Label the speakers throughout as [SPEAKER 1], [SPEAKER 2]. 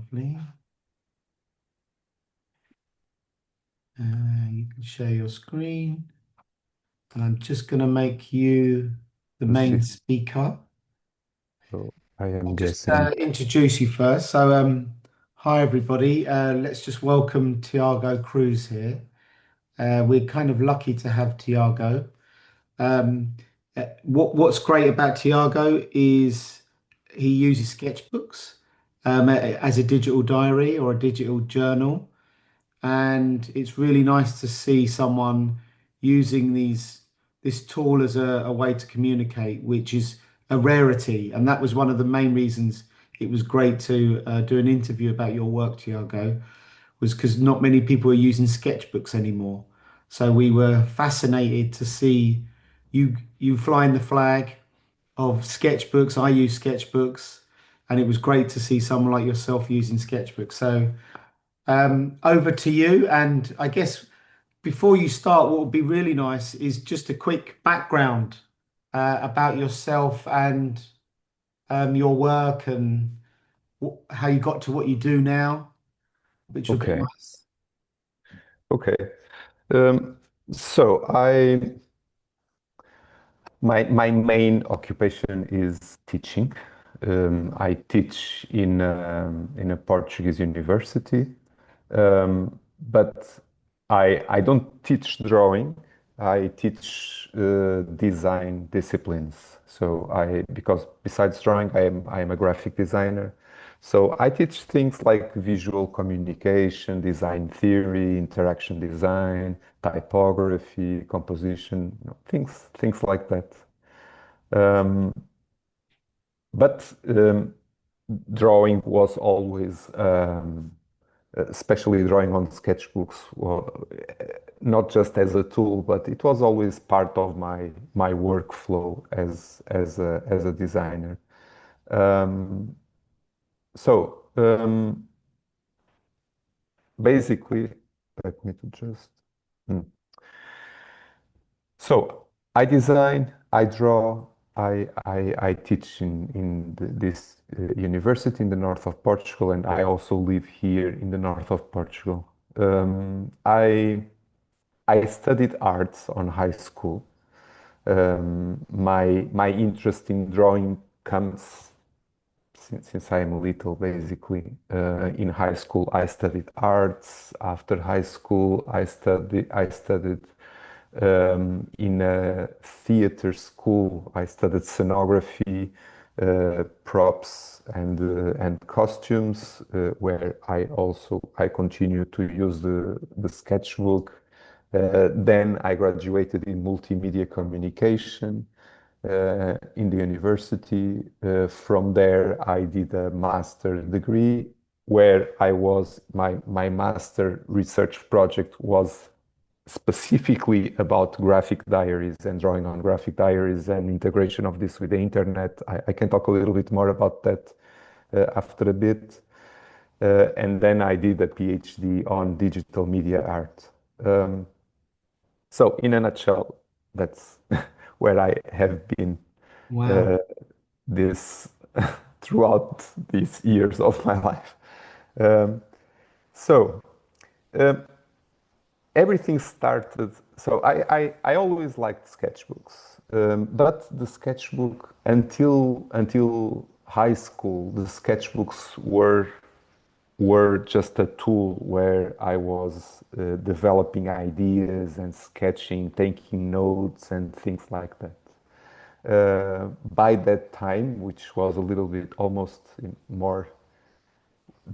[SPEAKER 1] Lovely. You can share your screen, and I'm just going to make you the
[SPEAKER 2] To
[SPEAKER 1] main
[SPEAKER 2] see.
[SPEAKER 1] speaker.
[SPEAKER 2] So I
[SPEAKER 1] I'll
[SPEAKER 2] am
[SPEAKER 1] just
[SPEAKER 2] guessing.
[SPEAKER 1] introduce you first. Hi everybody. Let's just welcome Tiago Cruz here. We're kind of lucky to have Tiago. What's great about Tiago is he uses sketchbooks as a digital diary or a digital journal. And it's really nice to see someone using this tool as a way to communicate, which is a rarity. And that was one of the main reasons it was great to do an interview about your work, Tiago, was because not many people are using sketchbooks anymore. So we were fascinated to see you flying the flag of sketchbooks. I use sketchbooks, and it was great to see someone like yourself using sketchbooks. So over to you. And I guess before you start, what would be really nice is just a quick background about yourself and your work and how you got to what you do now, which would be
[SPEAKER 2] Okay.
[SPEAKER 1] nice.
[SPEAKER 2] Okay. Um, so my main occupation is teaching. I teach in a Portuguese university, but I don't teach drawing. I teach design disciplines. So I because besides drawing, I am a graphic designer. So I teach things like visual communication, design theory, interaction design, typography, composition, things like that. Um, but drawing was always, especially drawing on sketchbooks, not just as a tool, but it was always part of my workflow as a designer. Um, so basically, let me to just. Hmm. So I design, I draw, I teach in this university in the north of Portugal, and I also live here in the north of Portugal. Um, I I studied arts on high school. My interest in drawing comes since I'm little, basically. In high school, I studied arts. After high school, I studied in a theater school. I studied scenography, props, and costumes, where I continue to use the sketchbook. Then I graduated in multimedia communication in the university. From there, I did a master degree where my master research project was specifically about graphic diaries and drawing on graphic diaries and integration of this with the internet. I can talk a little bit more about that after a bit. And then I did a PhD on digital media art. Um, so, in a nutshell, that's where I have been
[SPEAKER 1] Wow.
[SPEAKER 2] uh, this throughout these years of my life. Um, so, um, everything started. So, I always liked sketchbooks, but the sketchbook until high school, the sketchbooks were just a tool where I was developing ideas and sketching, taking notes, and things like that. By that time, which was a little bit almost more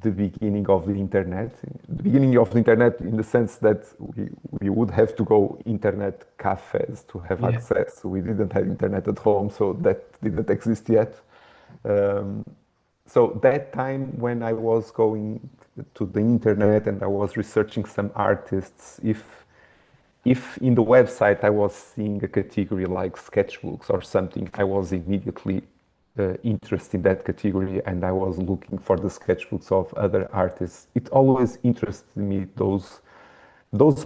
[SPEAKER 2] the beginning of the beginning of the internet in the sense that we would have to go internet cafes to have
[SPEAKER 1] Yeah.
[SPEAKER 2] access. We didn't have internet at home, so that didn't exist yet. Um, so that time when I was going to the internet and I was researching some artists, if in the website I was seeing a category like sketchbooks or something, I was immediately interested in that category and I was looking for the sketchbooks of other artists. It always interested me those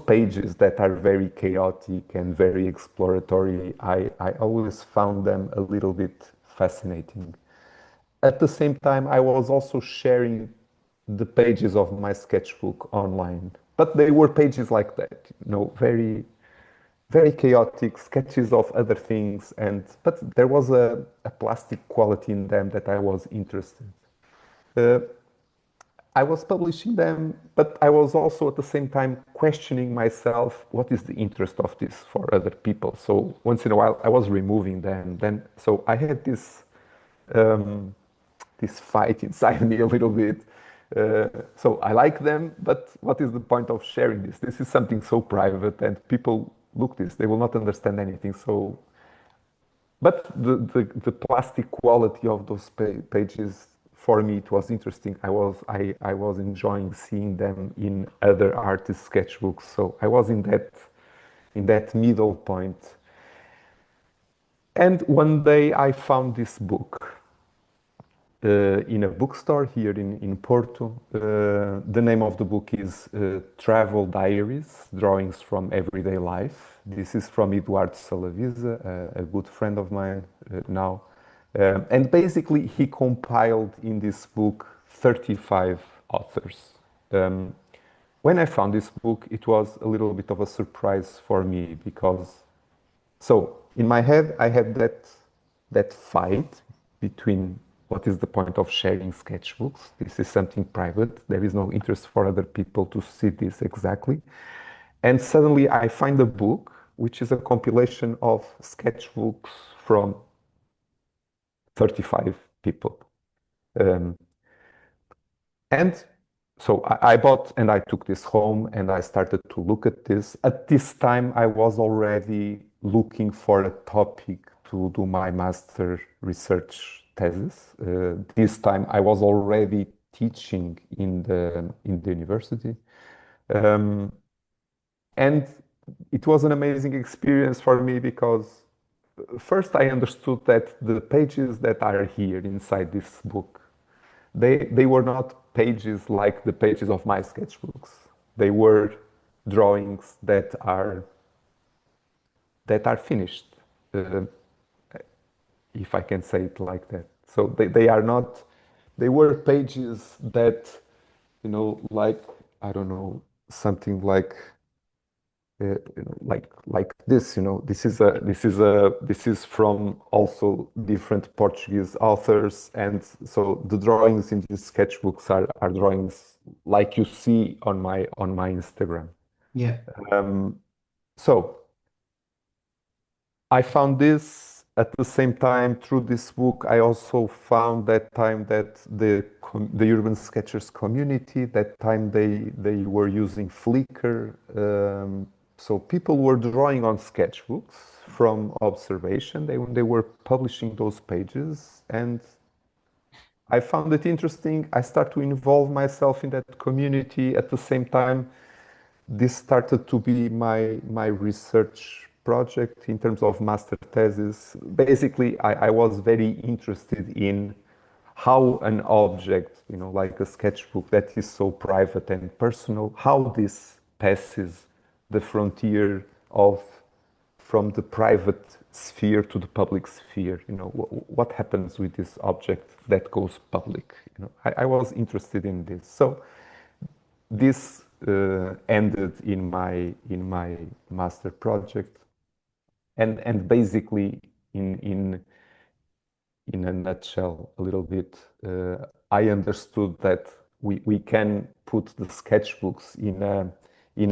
[SPEAKER 2] pages that are very chaotic and very exploratory. I always found them a little bit fascinating. At the same time, I was also sharing the pages of my sketchbook online. But they were pages like that, very, very chaotic sketches of other things. But there was a plastic quality in them that I was interested. Uh, I was publishing them, but I was also at the same time questioning myself, what is the interest of this for other people? So once in a while, I was removing them. So I had this fight inside me a little bit. So I like them, but what is the point of sharing this? This is something so private, and people look this, they will not understand anything. So, but the plastic quality of those pages, for me, it was interesting. I was enjoying seeing them in other artists' sketchbooks. So I was in that middle point. And one day I found this book in a bookstore here in Porto. The name of the book is Travel Diaries, Drawings from Everyday Life. This is from Eduardo Salavisa, a good friend of mine now. And basically, he compiled in this book 35 authors. Um, when I found this book, it was a little bit of a surprise for me because so in my head, I had that fight between what is the point of sharing sketchbooks? This is something private. There is no interest for other people to see this exactly. And suddenly I find a book which is a compilation of sketchbooks from 35 people. Um, and so I bought and I took this home and I started to look at this. At this time, I was already looking for a topic to do my master research thesis. This time, I was already teaching in the university. Um, and it was an amazing experience for me because first I understood that the pages that are here inside this book they were not pages like the pages of my sketchbooks. They were drawings that are finished, uh, if I can say it like that. So they are not. They were pages that, like I don't know, something like this. This is from also different Portuguese authors, and so the drawings in these sketchbooks are drawings like you see on my Instagram.
[SPEAKER 1] Yeah.
[SPEAKER 2] So I found this at the same time through this book. I also found that time that the urban sketchers community, that time they were using Flickr. So people were drawing on sketchbooks from observation. They were publishing those pages, and I found it interesting. I started to involve myself in that community. At the same time, this started to be my research project in terms of master thesis. Basically, I was very interested in how an object, like a sketchbook that is so private and personal, how this passes the frontier of from the private sphere to the public sphere. What happens with this object that goes public. I was interested in this. So this ended in my master project, and basically in a nutshell, a little bit, I understood that we can put the sketchbooks in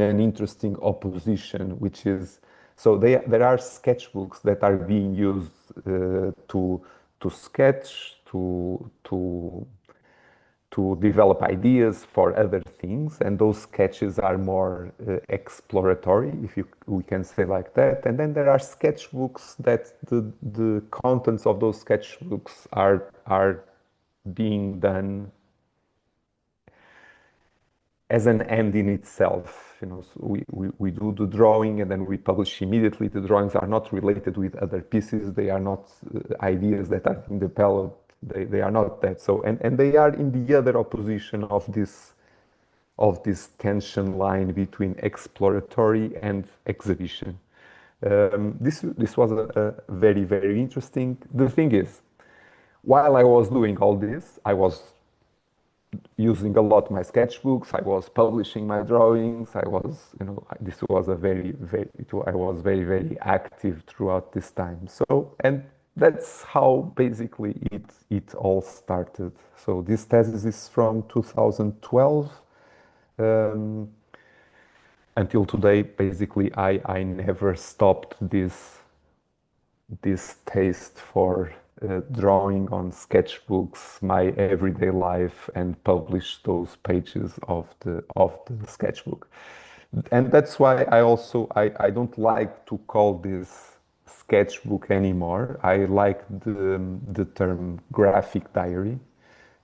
[SPEAKER 2] an interesting opposition, which is so there are sketchbooks that are being used to sketch, to develop ideas for other things, and those sketches are more exploratory, if we can say like that. And then there are sketchbooks that the contents of those sketchbooks are being done as an end in itself. So we do the drawing and then we publish immediately. The drawings are not related with other pieces. They are not ideas that are being developed. They are not that. So and they are in the other opposition of this tension line between exploratory and exhibition. This was a very, very interesting. The thing is, while I was doing all this, I was using a lot my sketchbooks. I was publishing my drawings. I was, this was a I was very, very active throughout this time. So, and that's how basically it all started. So this thesis is from 2012. Um, until today, basically, I never stopped this taste for drawing on sketchbooks, my everyday life, and publish those pages of the sketchbook. And that's why I don't like to call this sketchbook anymore. I like the term graphic diary,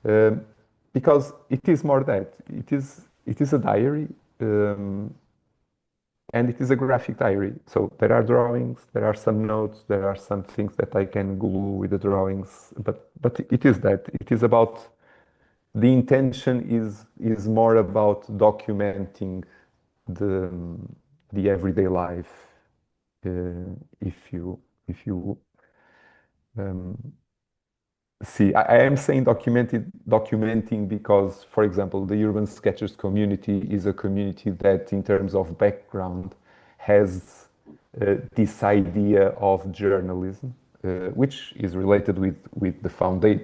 [SPEAKER 2] um, because it is more that it is a diary. And it is a graphic diary. So there are drawings, there are some notes, there are some things that I can glue with the drawings, but it is that. It is about the intention is more about documenting the the everyday life. If you um, see, I am saying documenting because, for example, the urban sketchers community is a community that, in terms of background, has this idea of journalism, which is related with the founder,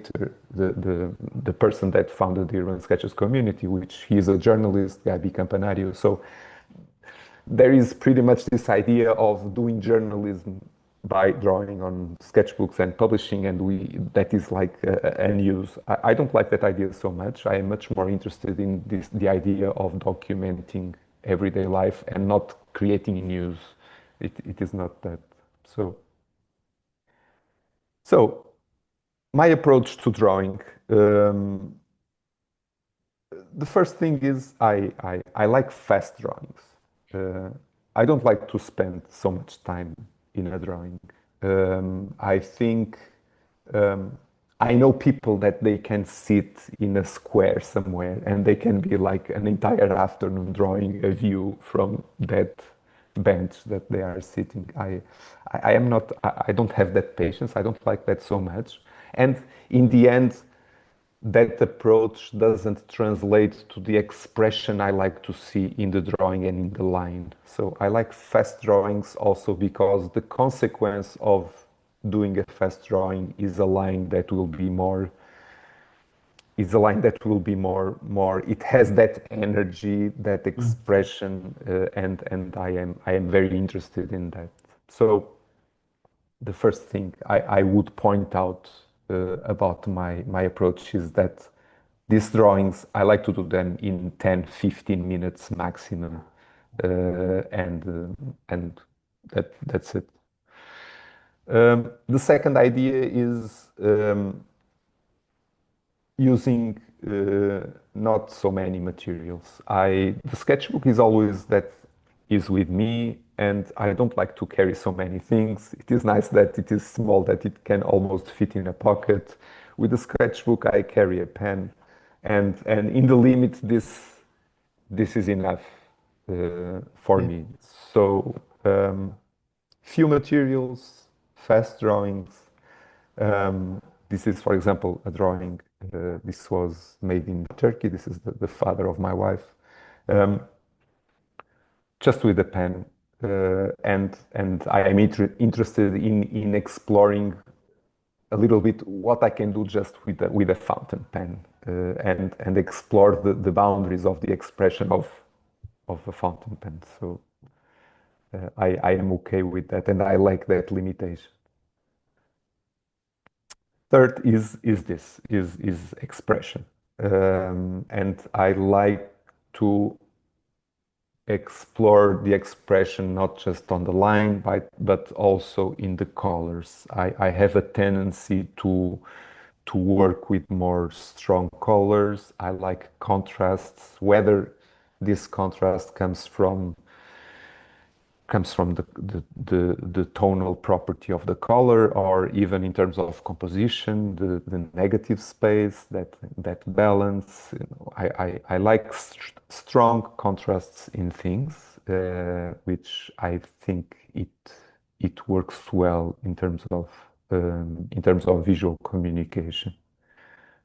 [SPEAKER 2] the person that founded the urban sketchers community, which he is a journalist, Gabi Campanario. So there is pretty much this idea of doing journalism by drawing on sketchbooks and publishing, and we that is like a news. I don't like that idea so much. I am much more interested in the idea of documenting everyday life and not creating news. It is not that. So so my approach to drawing. The first thing is I like fast drawings. Uh, I don't like to spend so much time in a drawing. I think I know people that they can sit in a square somewhere and they can be like an entire afternoon drawing a view from that bench that they are sitting. I am not, I don't have that patience. I don't like that so much. And in the end, that approach doesn't translate to the expression I like to see in the drawing and in the line. So I like fast drawings also because the consequence of doing a fast drawing is a line that will be more, it has that energy, that
[SPEAKER 1] Mm.
[SPEAKER 2] expression, and I am very interested in that. So the first thing I would point out about my approach is that these drawings, I like to do them in 10, 15 minutes maximum. And that's it. The second idea is using not so many materials. The sketchbook is always that is with me, and I don't like to carry so many things. It is nice that it is small, that it can almost fit in a pocket. With the sketchbook, I carry a pen, and in the limit, this is enough for
[SPEAKER 1] Yeah.
[SPEAKER 2] me. So few materials, fast drawings. This is, for example, a drawing. This was made in Turkey. This is the father of my wife. Um, just with a pen, and I am interested in exploring a little bit what I can do just with a fountain pen, and explore the boundaries of the expression of a fountain pen. So I am okay with that, and I like that limitation. Third is expression, and I like to explore the expression not just on the line, but also in the colors. I have a tendency to work with more strong colors. I like contrasts, whether this contrast comes from the tonal property of the color, or even in terms of composition, the negative space, that balance. I like strong contrasts in things, which I think it works well in terms of visual communication.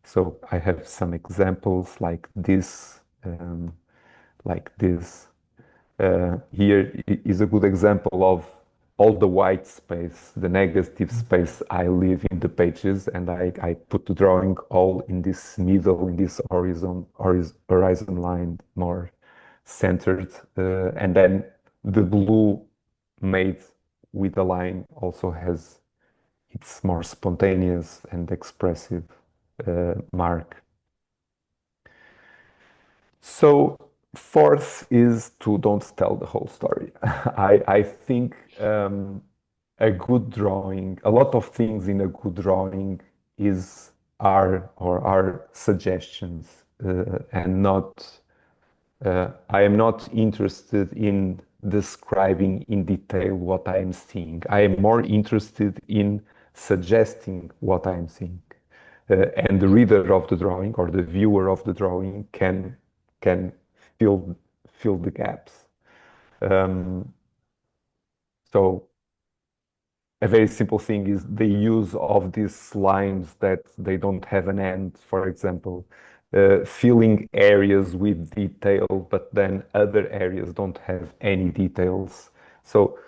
[SPEAKER 2] So I have some examples like this, um, like this. Here is a good example of all the white space, the negative space I leave in the pages, and I put the drawing all in this middle, in this horizon line, more centered, and then the blue made with the line also has its more spontaneous and expressive mark. So fourth is to don't tell the whole story. I think a good drawing, a lot of things in a good drawing is are suggestions and not. I am not interested in describing in detail what I am seeing. I am more interested in suggesting what I am seeing. And the reader of the drawing or the viewer of the drawing can fill fill the gaps. Um, so a very simple thing is the use of these lines that they don't have an end, for example, filling areas with detail, but then other areas don't have any details. So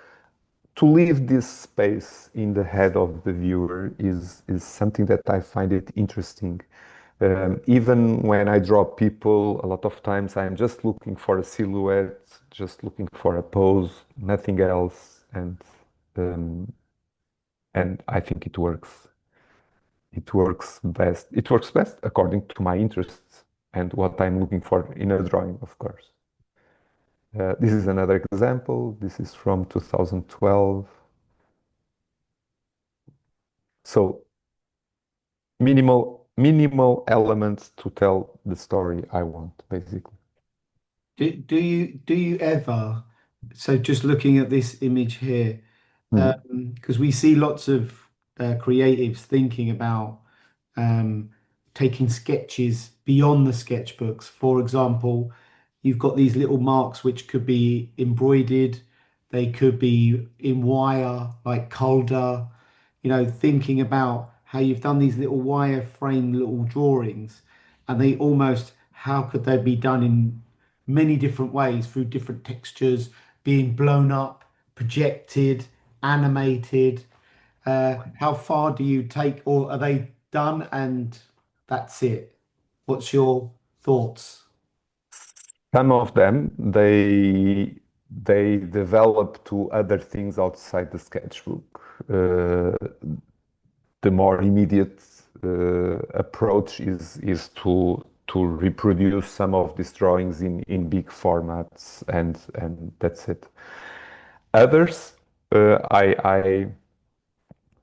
[SPEAKER 2] to leave this space in the head of the viewer is something that I find it interesting. Even when I draw people, a lot of times I'm just looking for a silhouette, just looking for a pose, nothing else, um, and I think it works. It works best. It works best according to my interests and what I'm looking for in a drawing, of course. This is another example. This is from 2012. So minimal elements to tell the story I want, basically.
[SPEAKER 1] Do you ever, so just looking at this image here,
[SPEAKER 2] Mm.
[SPEAKER 1] because we see lots of creatives thinking about um, taking sketches beyond the sketchbooks. For example, you've got these little marks which could be embroidered, they could be in wire, like Calder, thinking about how you've done these little wireframe little drawings, and they almost, how could they be done in many different ways through different textures, being blown up, projected, animated. How far do you take, or are they done and that's it? What's your thoughts?
[SPEAKER 2] Some of them they develop to other things outside the sketchbook. The more immediate approach is to reproduce some of these drawings in big formats and that's it. Others, I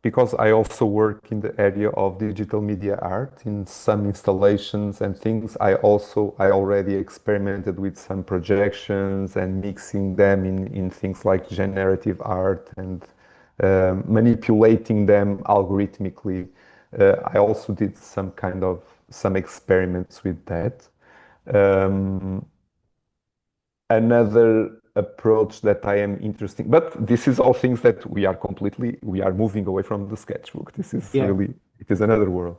[SPEAKER 2] because I also work in the area of digital media art in some installations and things. I already experimented with some projections and mixing them in things like generative art and manipulating them algorithmically. I also did some experiments with that. Um, Another approach that I am interested, but this is all things that we are moving away from the sketchbook. This is
[SPEAKER 1] Yeah,
[SPEAKER 2] really, it is another world.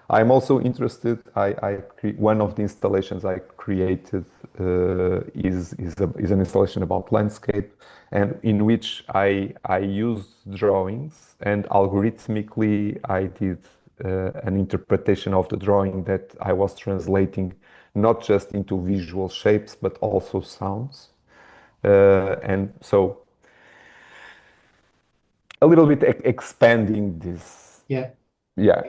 [SPEAKER 2] I'm also interested, one of the installations I created is an installation about landscape and in which I used drawings and algorithmically I did an interpretation of the drawing that I was translating not just into visual shapes but also sounds. And so a little bit expanding this.
[SPEAKER 1] yeah,
[SPEAKER 2] Yeah,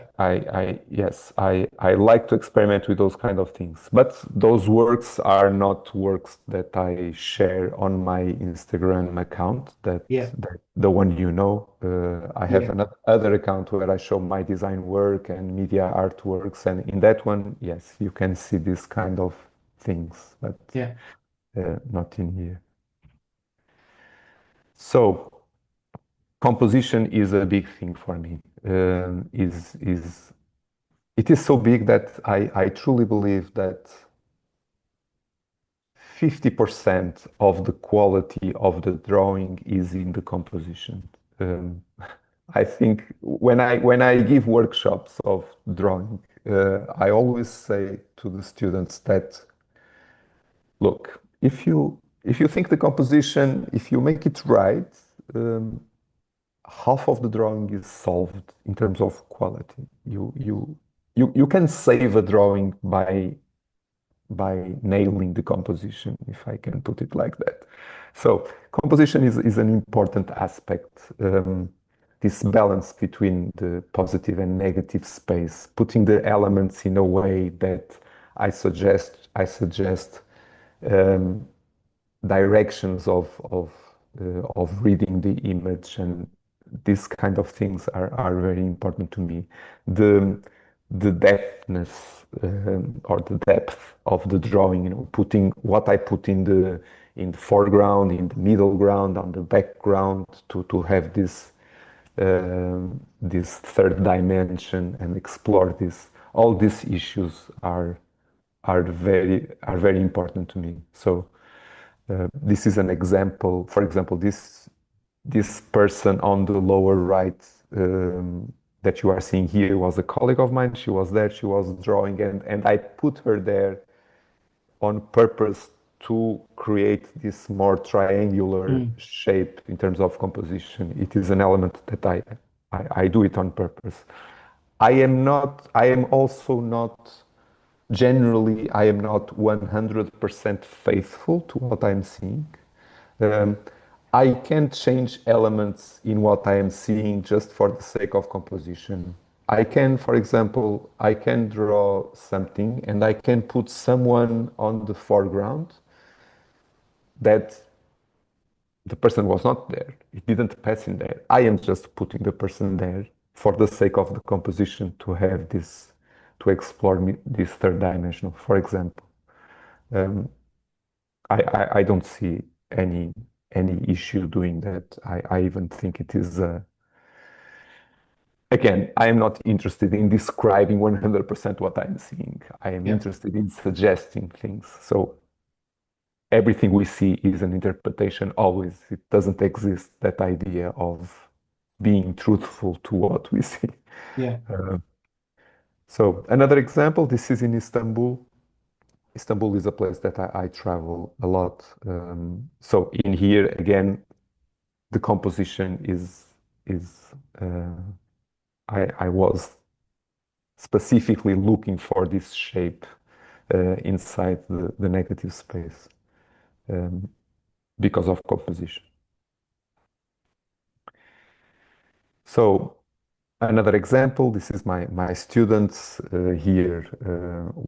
[SPEAKER 2] yes, I like to experiment with those kind of things. But those works are not works that I share on my Instagram account,
[SPEAKER 1] yeah,
[SPEAKER 2] that the one you know. I have
[SPEAKER 1] yeah,
[SPEAKER 2] another other account where I show my design work and media artworks, and in that one, yes, you can see this kind of things, but
[SPEAKER 1] yeah,
[SPEAKER 2] not in here. So composition is a big thing for me. Is It is so big that I truly believe that 50% of the quality of the drawing is in the composition. Um, I think when I give workshops of drawing, I always say to the students that, look, if you think the composition, if you make it right, um, half of the drawing is solved in terms of quality. You can save a drawing by nailing the composition, if I can put it like that. So composition is an important aspect. This balance between the positive and negative space, putting the elements in a way that I suggest um, directions of reading the image, and these kind of things are very important to me. The the depthness or the depth of the drawing, putting what I put in the foreground, in the middle ground, on the background, to have this third dimension and explore this. All these issues are very important to me. So this is an example. For example, this person on the lower right that you are seeing here was a colleague of mine. She was there. She was drawing, and I put her there on purpose to create this more triangular
[SPEAKER 1] Mm.
[SPEAKER 2] shape in terms of composition. It is an element that I do it on purpose. I am also not, generally, I am not 100% faithful to what I'm seeing. Um, I can change elements in what I am seeing just for the sake of composition. I can, for example, I can draw something and I can put someone on the foreground that the person was not there. It didn't pass in there. I am just putting the person there for the sake of the composition to have this, to explore this third dimension. For example, um, I don't see any issue doing that. I even think it is. Again, I am not interested in describing 100% what I'm seeing. I am
[SPEAKER 1] Yeah.
[SPEAKER 2] interested in suggesting things. So everything we see is an interpretation always. It doesn't exist that idea of being truthful to what we see.
[SPEAKER 1] Yeah.
[SPEAKER 2] Uh, so another example, this is in Istanbul. Istanbul is a place that I travel a lot. So in here again, the composition is I was specifically looking for this shape inside the negative space um, because of composition. So another example, this is my students here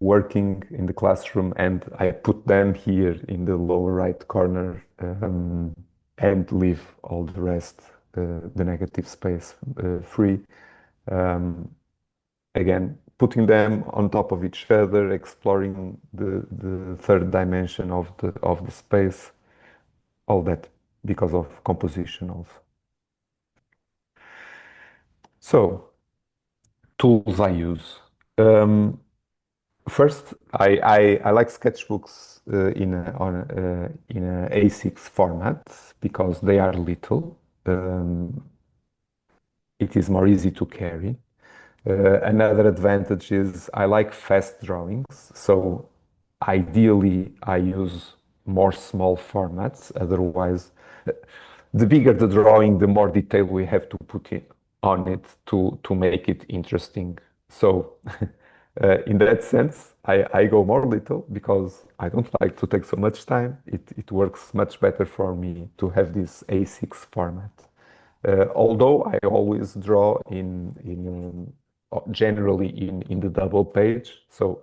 [SPEAKER 2] working in the classroom, and I put them here in the lower right corner and leave all the rest, the negative space, free. Um, Again, putting them on top of each other, exploring the third dimension of the space, all that because of composition also. So, tools I use. Um, First, I like sketchbooks in a A6 format because they are little. Um, it is more easy to carry. Another advantage is I like fast drawings, so ideally I use more small formats. Otherwise, the bigger the drawing, the more detail we have to put in on it to make it interesting. So, in that sense, I go more little because I don't like to take so much time. It works much better for me to have this A6 format. Although I always draw generally in the double page, so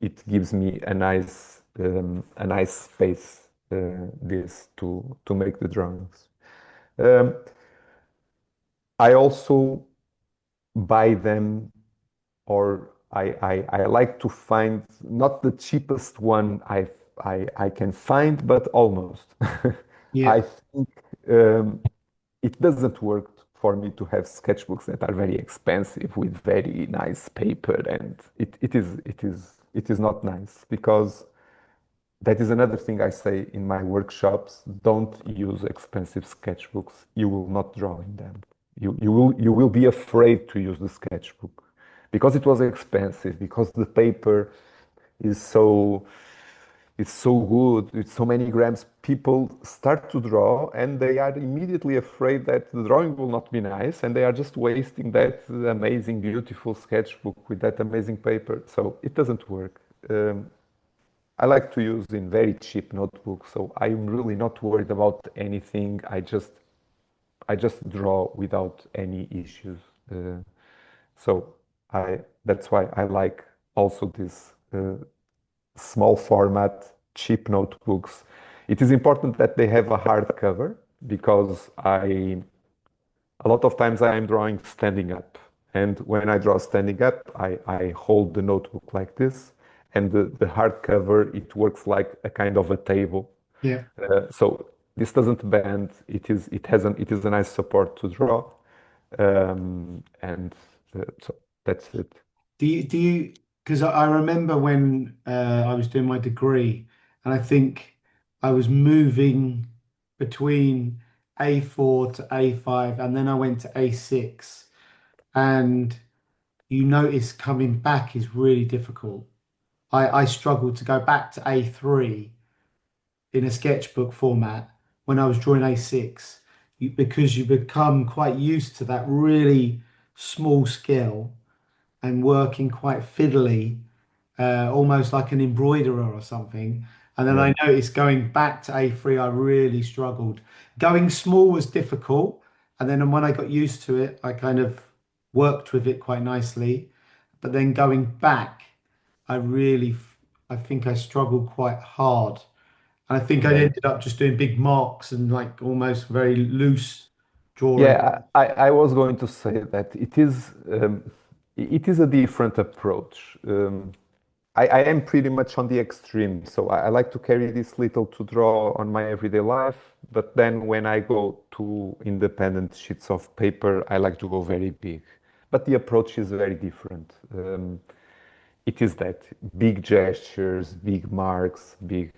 [SPEAKER 2] it gives me a nice space this to make the drawings. Um, I also buy them, or I like to find not the cheapest one I can find, but almost. I
[SPEAKER 1] Yeah.
[SPEAKER 2] think it doesn't work for me to have sketchbooks that are very expensive with very nice paper, and it is not nice because that is another thing I say in my workshops. Don't use expensive sketchbooks. You will not draw in them. You will be afraid to use the sketchbook. because it was expensive, because the paper is so it's so good, it's so many grams. People start to draw and they are immediately afraid that the drawing will not be nice and they are just wasting that amazing, beautiful sketchbook with that amazing paper. So it doesn't work. I like to use in very cheap notebooks, so I'm really not worried about anything. I just draw without any issues. So that's why I like also this small format, cheap notebooks. It is important that they have a hard cover because a lot of times I am drawing standing up. And when I draw standing up, I hold the notebook like this. And the hard cover, it works like a kind of a table.
[SPEAKER 1] Yeah.
[SPEAKER 2] So this doesn't bend. It is a nice support to draw. And so that's it.
[SPEAKER 1] Because I remember when I was doing my degree, and I think I was moving between A4 to A5, and then I went to A6, and you notice coming back is really difficult. I struggled to go back to A3 in a sketchbook format when I was drawing A6, because you become quite used to that really small scale and working quite fiddly, almost like an embroiderer or something. And then
[SPEAKER 2] Yeah.
[SPEAKER 1] I noticed going back to A3, I really struggled. Going small was difficult. And then when I got used to it, I kind of worked with it quite nicely. But then going back, I really, I think I struggled quite hard. And I think I
[SPEAKER 2] Yeah.
[SPEAKER 1] ended up just doing big marks and like almost very loose drawing.
[SPEAKER 2] Yeah, I was going to say that it is a different approach. I am pretty much on the extreme, so I like to carry this little to draw on my everyday life. But then when I go to independent sheets of paper, I like to go very big. But the approach is very different. It is that big gestures, big marks, big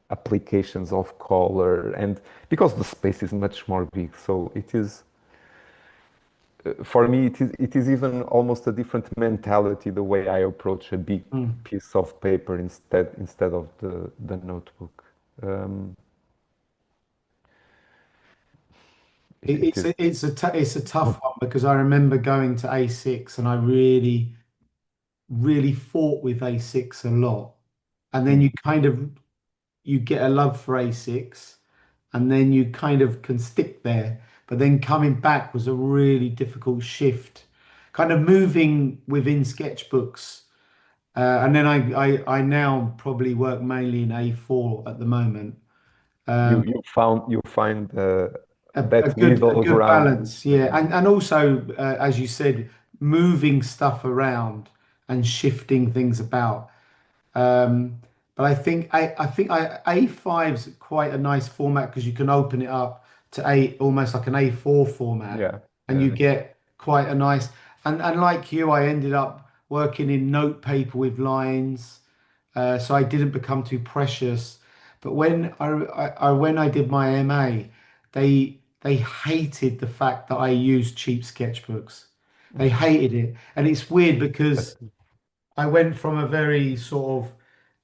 [SPEAKER 2] applications of color, and because the space is much more big, so it is for me it is even almost a different mentality the way I approach a big
[SPEAKER 1] Mm.
[SPEAKER 2] piece of paper instead of the notebook. um, it is.
[SPEAKER 1] It's a tough one because I remember going to A6 and I really fought with A6 a lot. And then
[SPEAKER 2] Mm.
[SPEAKER 1] you get a love for A6 and then you kind of can stick there. But then coming back was a really difficult shift. Kind of moving within sketchbooks. And then I now probably work mainly in A4 at the moment.
[SPEAKER 2] You find
[SPEAKER 1] A
[SPEAKER 2] that
[SPEAKER 1] a
[SPEAKER 2] middle
[SPEAKER 1] good
[SPEAKER 2] ground.
[SPEAKER 1] balance, yeah, and also as you said, moving stuff around and shifting things about. Um, but I think A5's quite a nice format because you can open it up to almost like an A4 format,
[SPEAKER 2] Yeah,
[SPEAKER 1] and
[SPEAKER 2] yeah,
[SPEAKER 1] you get quite a nice. And like you, I ended up working in note paper with lines, so I didn't become too precious. But when I did my MA, they hated the fact that I used cheap sketchbooks. They hated it, and it's weird because I went from a very sort of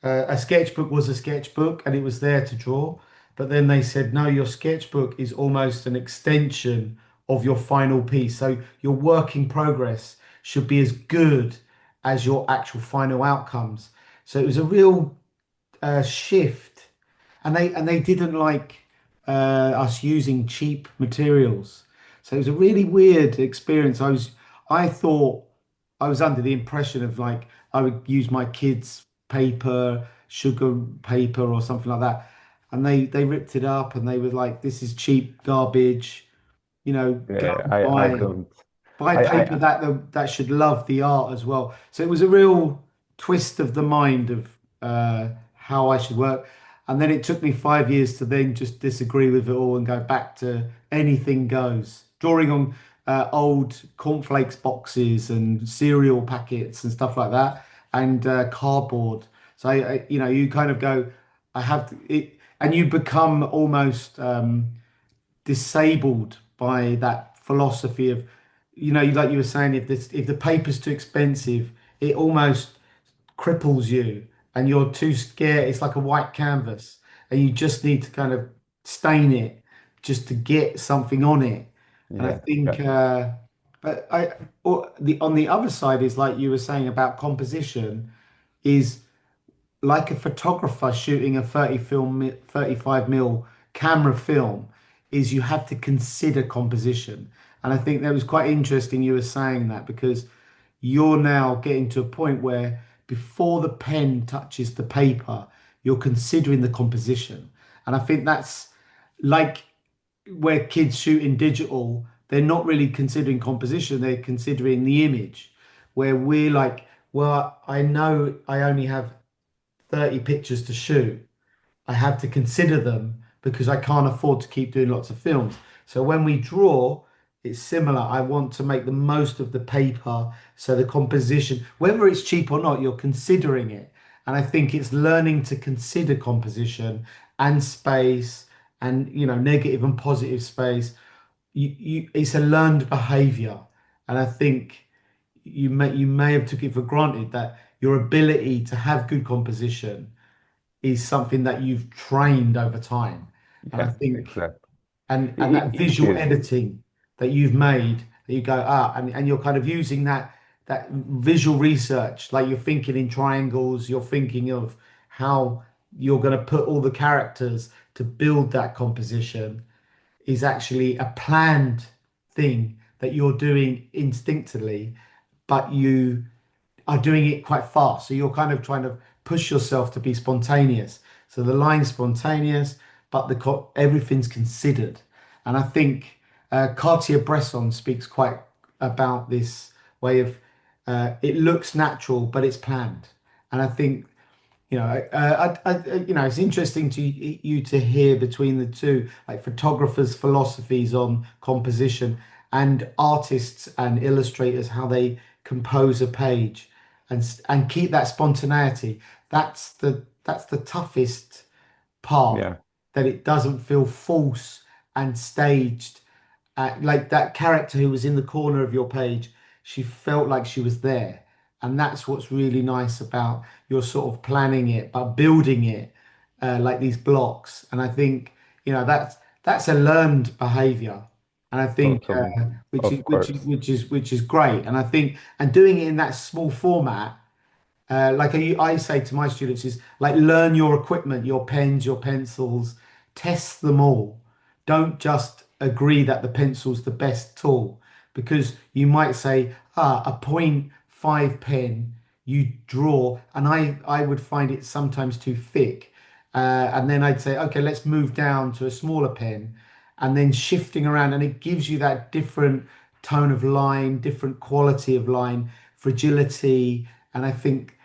[SPEAKER 1] a sketchbook was a sketchbook and it was there to draw, but then they said no, your sketchbook is almost an extension of your final piece. So your work in progress should be as good as your actual final outcomes. So it was a real shift, and they didn't like us using cheap materials. So it was a really weird experience. I thought I was under the impression of like I would use my kids' paper, sugar paper, or something like that, and they ripped it up and they were like, "This is cheap garbage." Go
[SPEAKER 2] yeah.
[SPEAKER 1] and
[SPEAKER 2] I
[SPEAKER 1] buy
[SPEAKER 2] don't.
[SPEAKER 1] paper that should love the art as well. So it was a real twist of the mind of how I should work. And then it took me 5 years to then just disagree with it all and go back to anything goes. Drawing on old cornflakes boxes and cereal packets and stuff like that, and cardboard. So you kind of go, I have to, it, and you become almost disabled by that philosophy of like you were saying, if the paper's too expensive, it almost cripples you and you're too scared. It's like a white canvas and you just need to kind of stain it just to get something on it. And I
[SPEAKER 2] Yeah,
[SPEAKER 1] think,
[SPEAKER 2] yeah,
[SPEAKER 1] but or on the other side is like you were saying about composition is like a photographer shooting a 35 mil camera film is you have to consider composition. And I think that was quite interesting you were saying that because you're now getting to a point where before the pen touches the paper, you're considering the composition. And I think that's like where kids shoot in digital, they're not really considering composition, they're considering the image. Where we're like, well, I know I only have 30 pictures to shoot. I have to consider them because I can't afford to keep doing lots of films. So when we draw, it's similar. I want to make the most of the paper. So the composition, whether it's cheap or not, you're considering it. And I think it's learning to consider composition and space and negative and positive space. It's a learned behavior. And I think you may have took it for granted that your ability to have good composition is something that you've trained over time. And I
[SPEAKER 2] yeah,
[SPEAKER 1] think,
[SPEAKER 2] exactly.
[SPEAKER 1] and that
[SPEAKER 2] It
[SPEAKER 1] visual
[SPEAKER 2] is.
[SPEAKER 1] editing that you've made, that you go, and you're kind of using that visual research, like you're thinking in triangles, you're thinking of how you're going to put all the characters to build that composition is actually a planned thing that you're doing instinctively, but you are doing it quite fast. So you're kind of trying to push yourself to be spontaneous. So the line's spontaneous, but everything's considered. And I think Cartier-Bresson speaks quite about this way of it looks natural, but it's planned. And I think it's interesting to you to hear between the two, like photographers' philosophies on composition and artists and illustrators how they compose a page and keep that spontaneity. That's the toughest part,
[SPEAKER 2] Yeah,
[SPEAKER 1] that it doesn't feel false and staged. Like that character who was in the corner of your page, she felt like she was there. And that's what's really nice about your sort of planning it, but building it like these blocks. And I think, that's a learned behavior. And I think
[SPEAKER 2] totally.
[SPEAKER 1] which is
[SPEAKER 2] Of
[SPEAKER 1] which is
[SPEAKER 2] course.
[SPEAKER 1] which is which is great. And I think and doing it in that small format like I say to my students is like learn your equipment, your pens, your pencils, test them all. Don't just agree that the pencil's the best tool because you might say, a point five pen you draw, and I would find it sometimes too thick. And then I'd say, okay, let's move down to a smaller pen, and then shifting around, and it gives you that different tone of line, different quality of line, fragility. And I think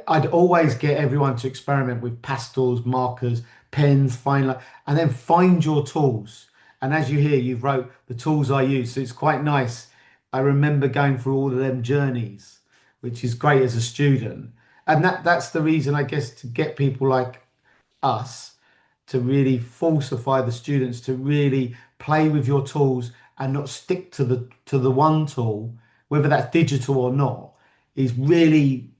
[SPEAKER 1] I'd always get everyone to experiment with pastels, markers, pens, fine line, and then find your tools. And as you hear, you've wrote the tools I use, so it's quite nice. I remember going through all of them journeys, which is great as a student. And that's the reason, I guess, to get people like us to really falsify the students, to really play with your tools and not stick to the one tool, whether that's digital or not, is really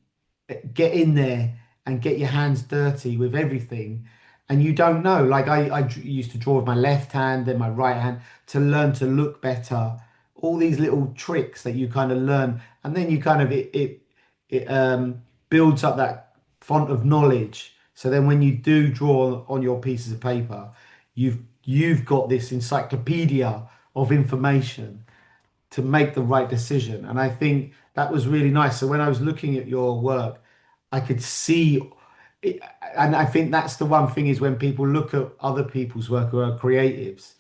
[SPEAKER 1] get in there and get your hands dirty with everything. And you don't know, like used to draw with my left hand, then my right hand to learn to look better. All these little tricks that you kind of learn, and then you kind of it builds up that font of knowledge. So then when you do draw on your pieces of paper, you've got this encyclopedia of information to make the right decision. And I think that was really nice. So when I was looking at your work, I could see it, and I think that's the one thing is when people look at other people's work who are creatives,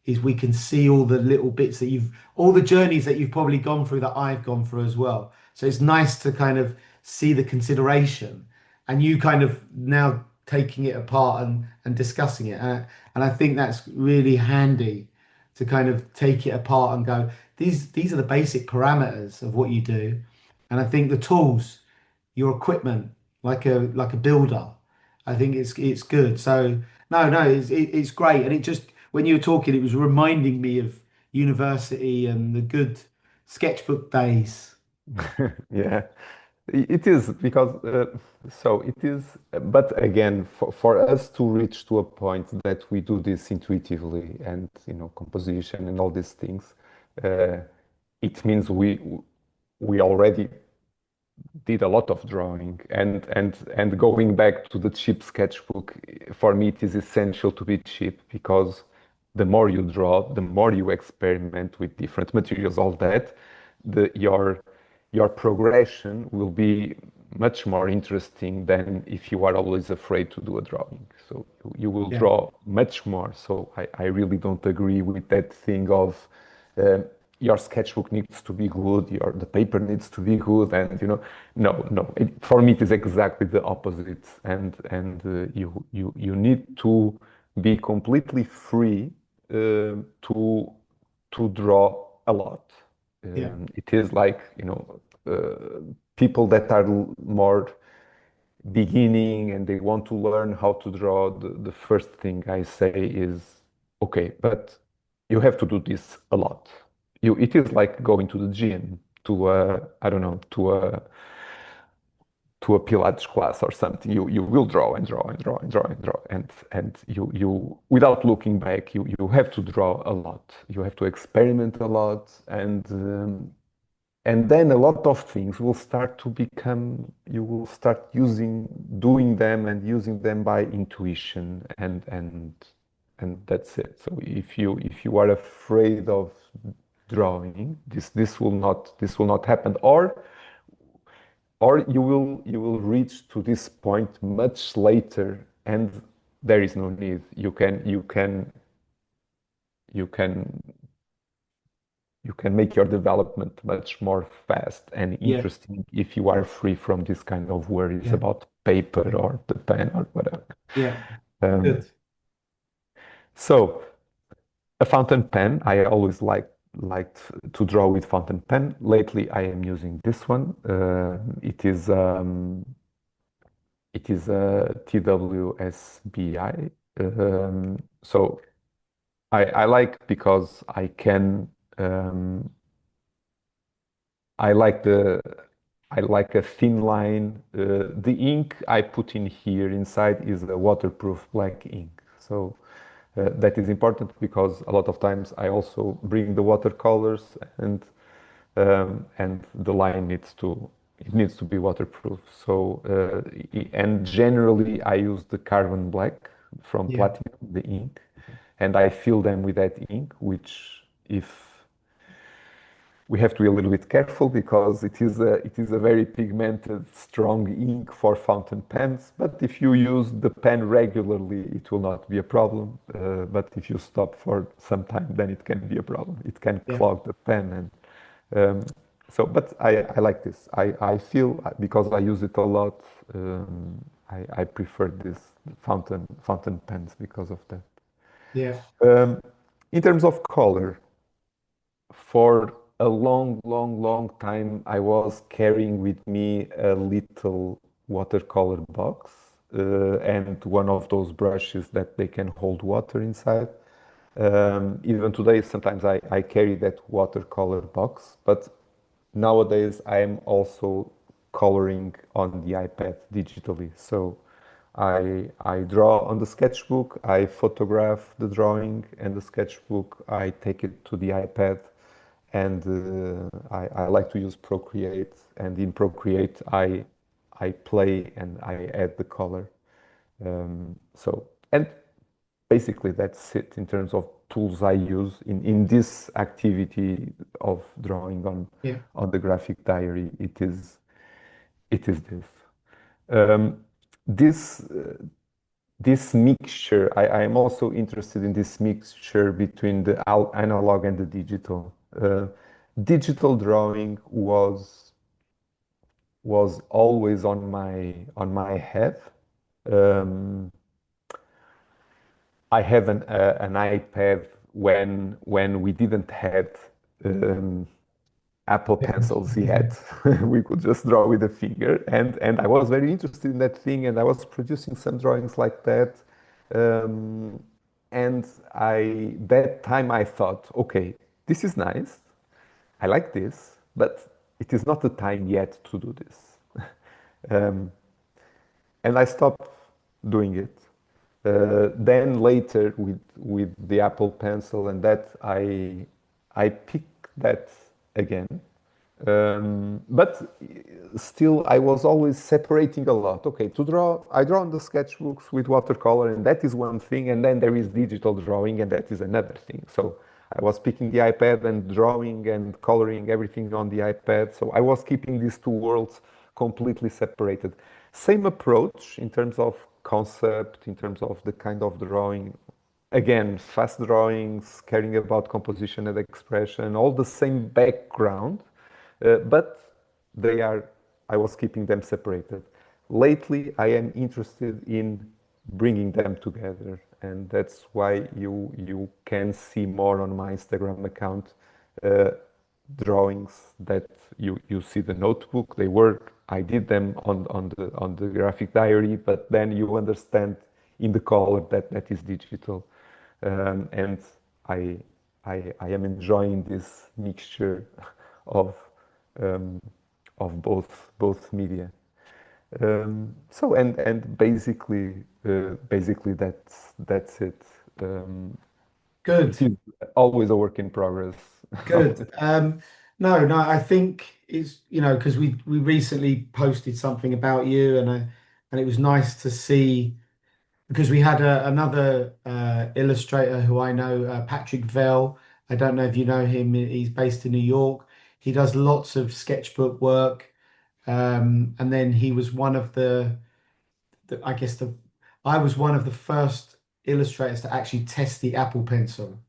[SPEAKER 1] is we can see all the little bits that all the journeys that you've probably gone through that I've gone through as well. So it's nice to kind of see the consideration and you kind of now taking it apart and discussing it. And I think that's really handy to kind of take it apart and go, these are the basic parameters of what you do. And I think the tools, your equipment, like a builder, I think it's good. So no, it's great. And it just when you were talking, it was reminding me of university and the good sketchbook days.
[SPEAKER 2] Yeah, it is because so it is. But again, for us to reach to a point that we do this intuitively, and composition and all these things, uh, it means we already did a lot of drawing, and going back to the cheap sketchbook, for me it is essential to be cheap, because the more you draw, the more you experiment with different materials, all that, your progression will be much more interesting than if you are always afraid to do a drawing. So you will
[SPEAKER 1] Yeah,
[SPEAKER 2] draw much more. So I really don't agree with that thing of uh, your sketchbook needs to be good, the paper needs to be good, and no. For me, it is exactly the opposite, and you need to be completely free to draw a lot.
[SPEAKER 1] yeah,
[SPEAKER 2] It is like people that are more beginning and they want to learn how to draw, the first thing I say is, okay, but you have to do this a lot. It is like going to the gym, to I don't know, to a Pilates class or something. You will draw and draw and draw and draw and draw, and you without looking back, you have to draw a lot. You have to experiment a lot, and then a lot of things will start to become, you will start doing them and using them by intuition, and that's it. So if you are afraid of drawing, this will not happen, or you will reach to this point much later, and there is no need. You can you can make your development much more fast and
[SPEAKER 1] yeah,
[SPEAKER 2] interesting if you are free from this kind of worries
[SPEAKER 1] yeah,
[SPEAKER 2] about paper or the pen or whatever.
[SPEAKER 1] yeah.
[SPEAKER 2] Um,
[SPEAKER 1] Good.
[SPEAKER 2] so a fountain pen, I always liked to draw with fountain pen. Lately, I am using this one. It is a TWSBI. So I like, because um, I like the I like a thin line. The ink I put in here inside is a waterproof black ink. So that is important, because a lot of times I also bring the watercolors, and the line needs to be waterproof. So and generally I use the carbon black from
[SPEAKER 1] Yeah,
[SPEAKER 2] Platinum, the ink, and I fill them with that ink, which, if we have to be a little bit careful, because it is a very pigmented, strong ink for fountain pens. But if you use the pen regularly, it will not be a problem. But if you stop for some time, then it can be a problem. It can
[SPEAKER 1] yeah,
[SPEAKER 2] clog the pen, and but I like this. I feel, because I use it a lot, I prefer this fountain pens because of that.
[SPEAKER 1] yeah,
[SPEAKER 2] Um, in terms of color, for a long, long, long time, I was carrying with me a little watercolor box, and one of those brushes that they can hold water inside. Even today, sometimes I carry that watercolor box, but nowadays I am also coloring on the iPad digitally. So I draw on the sketchbook, I photograph the drawing and the sketchbook, I take it to the iPad, and I like to use Procreate, and in Procreate I play and I add the color. And basically that's it in terms of tools I use in this activity of drawing
[SPEAKER 1] yeah,
[SPEAKER 2] on the graphic diary. It is this. Um, this this mixture, I am also interested in this mixture between the analog and the digital. Digital drawing was always on my head. Um, I have an iPad when we didn't had um, Apple pencils yet. We could just draw with a finger, and I was very interested in that thing, and I was producing some drawings like that. Um, and that time I thought, okay, this is nice, I like this, but it is not the time yet to do this. Um, and I stopped doing it. Then later with the Apple Pencil and that I picked that again. But still, I was always separating a lot. Okay, to draw, I draw on the sketchbooks with watercolor, and that is one thing. And then there is digital drawing, and that is another thing. So I was picking the iPad and drawing and coloring everything on the iPad. So I was keeping these two worlds completely separated. Same approach in terms of concept, in terms of the kind of drawing. Again, fast drawings, caring about composition and expression, all the same background, but they are, I was keeping them separated. Lately, I am interested in bringing them together, and that's why you can see more on my Instagram account uh, drawings that you see the notebook. They were I did them on the graphic diary, but then you understand in the color that that is digital, and I, I am enjoying this mixture of um, of both media. So and basically that's it.
[SPEAKER 1] Good,
[SPEAKER 2] It is always a work in progress.
[SPEAKER 1] good. No, no, I think it's, because we recently posted something about you, and it was nice to see because we had another illustrator who I know, Patrick Vell. I don't know if you know him. He's based in New York. He does lots of sketchbook work, and then he was one of I guess I was one of the first illustrators to actually test the Apple Pencil.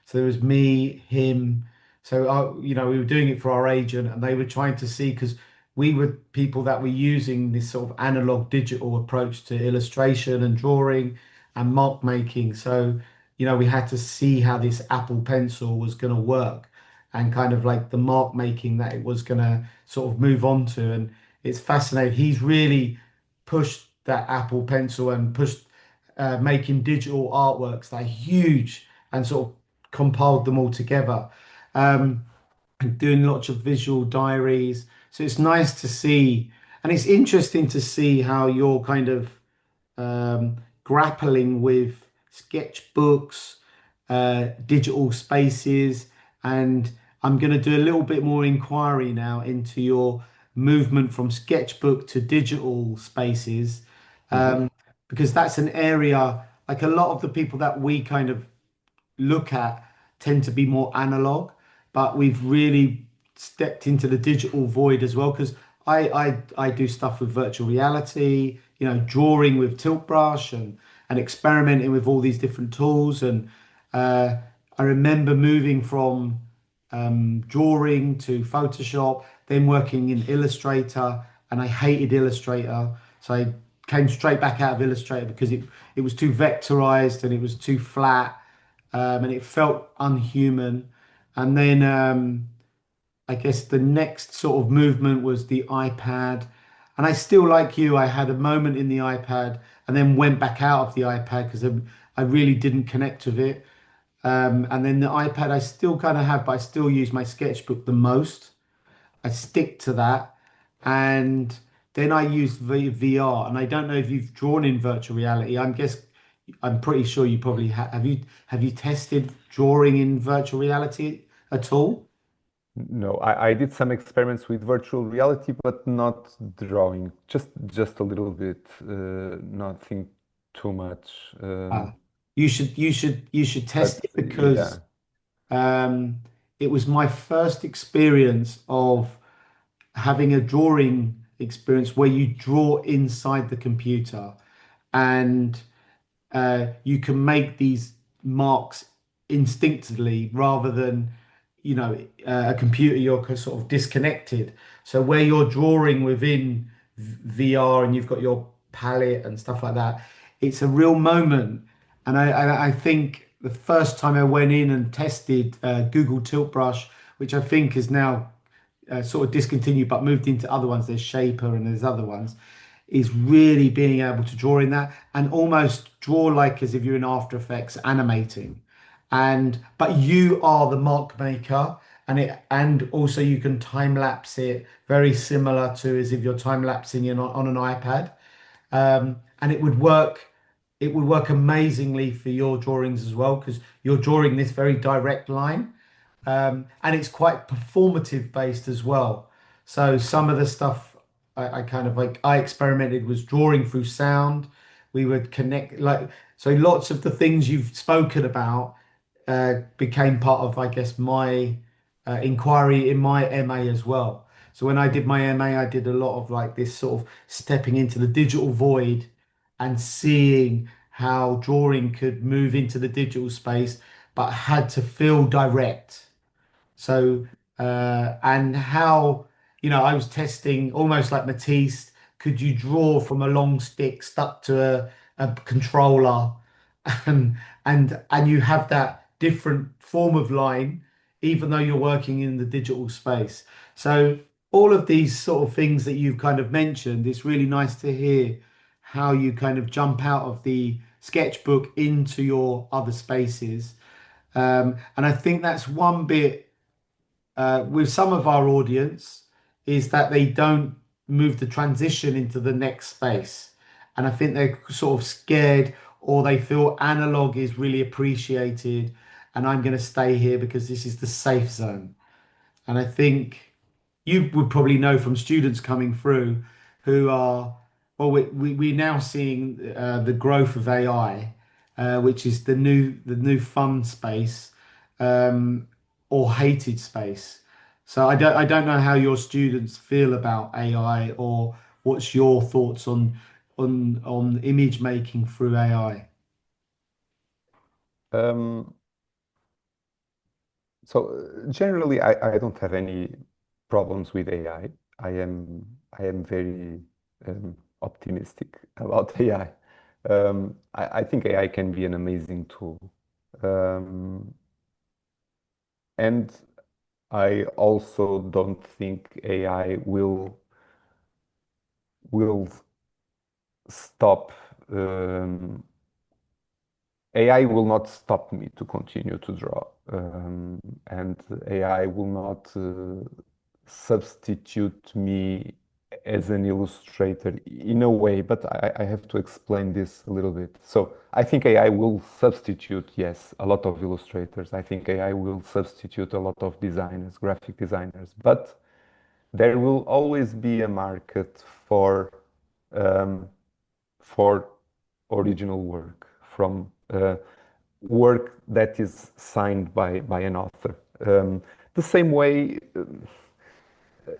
[SPEAKER 1] So there was me, him. So we were doing it for our agent, and they were trying to see because we were people that were using this sort of analog digital approach to illustration and drawing and mark making. So we had to see how this Apple Pencil was going to work and kind of like the mark making that it was going to sort of move on to. And it's fascinating. He's really pushed that Apple Pencil and pushed making digital artworks that are huge and sort of compiled them all together, and doing lots of visual diaries. So it's nice to see, and it's interesting to see how you're kind of grappling with sketchbooks, digital spaces, and I'm going to do a little bit more inquiry now into your movement from sketchbook to digital spaces,
[SPEAKER 2] Mhm.
[SPEAKER 1] because that's an area like a lot of the people that we kind of look at tend to be more analog, but we've really stepped into the digital void as well because I do stuff with virtual reality, drawing with tilt brush and experimenting with all these different tools. And uh, I remember moving from drawing to Photoshop, then working in Illustrator, and I hated Illustrator. So I came straight back out of Illustrator because it was too vectorized and it was too flat, and it felt unhuman. And then I guess the next sort of movement was the iPad. And I still, like you, I had a moment in the iPad and then went back out of the iPad because I really didn't connect with it. And then the iPad I still kind of have, but I still use my sketchbook the most. I stick to that. And then I use VR. And I don't know if you've drawn in virtual reality. I'm pretty sure you probably have you tested drawing in virtual reality at all?
[SPEAKER 2] No, I did some experiments with virtual reality, but not drawing. Just a little bit, nothing too much.
[SPEAKER 1] Uh, you should test
[SPEAKER 2] But
[SPEAKER 1] it because
[SPEAKER 2] yeah.
[SPEAKER 1] um, it was my first experience of having a drawing experience where you draw inside the computer and you can make these marks instinctively rather than a computer you're sort of disconnected. So where you're drawing within VR and you've got your palette and stuff like that, it's a real moment. And I think the first time I went in and tested Google Tilt Brush, which I think is now sort of discontinued but moved into other ones. There's Shaper and there's other ones. Is really being able to draw in that and almost draw like as if you're in After Effects animating. And but you are the mark maker and also you can time lapse it very similar to as if you're time lapsing in on an iPad. And it would work amazingly for your drawings as well because you're drawing this very direct line. And it's quite performative based as well. So some of the stuff I kind of like I experimented was drawing through sound. We would connect like so lots of the things you've spoken about became part of I guess my inquiry in my MA as well. So when I did my MA, I did a lot of like this sort of stepping into the digital void and seeing how drawing could move into the digital space, but had to feel direct. So, and how, I was testing almost like Matisse, could you draw from a long stick stuck to a controller and and you have that different form of line, even though you're working in the digital space. So all of these sort of things that you've kind of mentioned, it's really nice to hear how you kind of jump out of the sketchbook into your other spaces. And I think that's one bit with some of our audience is that they don't move the transition into the next space. And I think they're sort of scared or they feel analog is really appreciated and I'm going to stay here because this is the safe zone. And I think you would probably know from students coming through who are, well, we're now seeing the growth of AI, which is the new fun space um, or hated space. So I don't know how your students feel about AI or what's your thoughts on image making through AI.
[SPEAKER 2] Um, so generally, I don't have any problems with AI. I am very optimistic about AI. I think AI can be an amazing tool. Um, and I also don't think AI will stop. AI will not stop me to continue to draw, and AI will not substitute me as an illustrator in a way, but I have to explain this a little bit. So I think AI will substitute, yes, a lot of illustrators. I think AI will substitute a lot of designers, graphic designers, but there will always be a market um, for original work from work that is signed by an author. The same way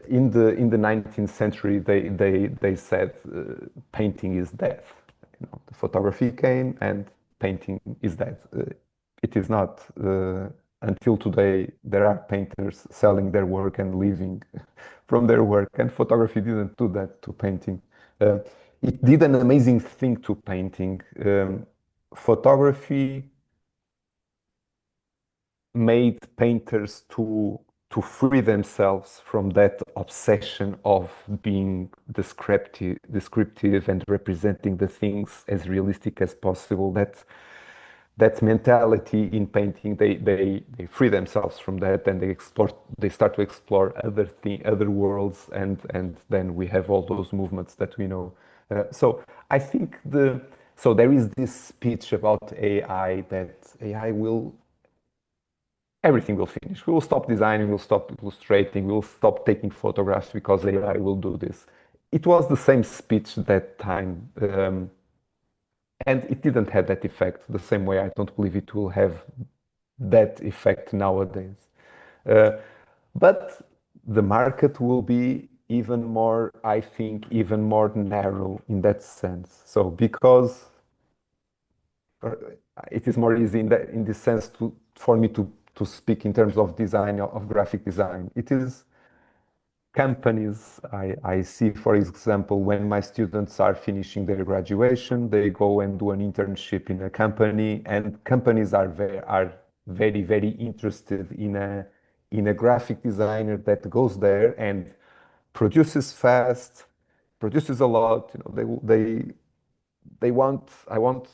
[SPEAKER 2] in the 19th century they said painting is dead. The photography came and painting is dead. It is not. Until today, there are painters selling their work and living from their work, and photography didn't do that to painting. Uh, it did an amazing thing to painting. Photography made painters to free themselves from that obsession of being descriptive and representing the things as realistic as possible. That mentality in painting, they free themselves from that and they start to explore other worlds, and then we have all those movements that we know. So I think so there is this speech about AI that AI will everything will finish. We will stop designing, we'll stop illustrating, we'll stop taking photographs because AI will do this. It was the same speech that time, and it didn't have that effect the same way. I don't believe it will have that effect nowadays. Uh, but the market will be even more, I think, even more narrow in that sense. So because uh, it is more easy in this sense for me to speak in terms of design, of graphic design. It is companies. I see, for example, when my students are finishing their graduation, they go and do an internship in a company, and companies are very interested in a graphic designer that goes there and produces fast, produces a lot. I want,